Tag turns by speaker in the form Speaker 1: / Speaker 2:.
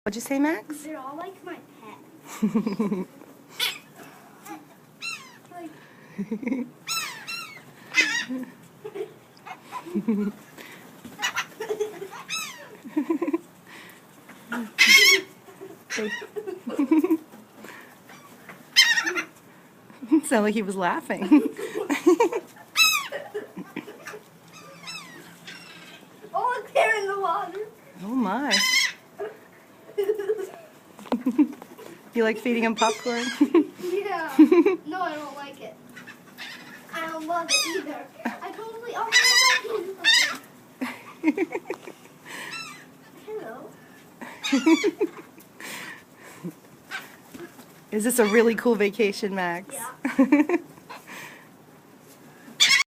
Speaker 1: What'd you say, Max?
Speaker 2: They're all like my pet.
Speaker 1: Sound like he was laughing.
Speaker 2: Oh, look, they're in the water.
Speaker 1: Oh my. You like feeding him popcorn?
Speaker 2: Yeah. No, I don't like it. I don't love it either. I totally. Oh, hello.
Speaker 1: Is this a really cool vacation, Max?
Speaker 2: Yeah.